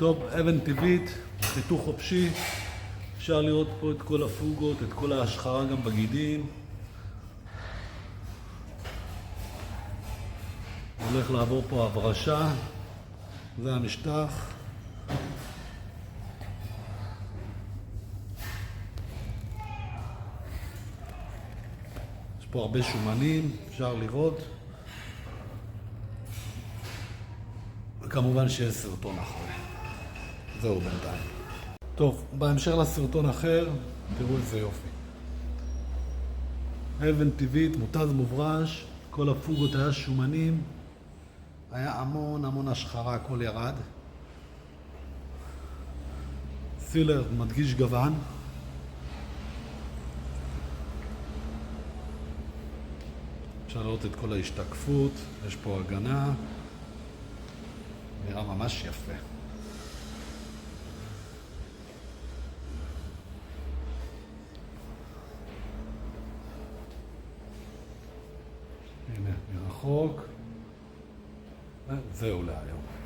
טוב, אבן טבעית, חיתוך חופשי. אפשר לראות פה את כל הפוגות, את כל ההשחרה גם בגידים. הולך לעבור פה הברשה. זה המשטח. יש פה הרבה שומנים, אפשר לראות. וכמובן שיש סרטון אחרי. זהו בינתיים. טוב, בהמשך לסרטון אחר, תראו איזה יופי. אבן טבעית, מותז מוברש, כל הפוגות היה שומנים. היה המון השחרה, הכל ירד. סילר מדגיש גוון. אפשר לראות את כל ההשתקפות, יש פה הגנה. נראה ממש יפה. הנה, מרחוק. זהו להיום.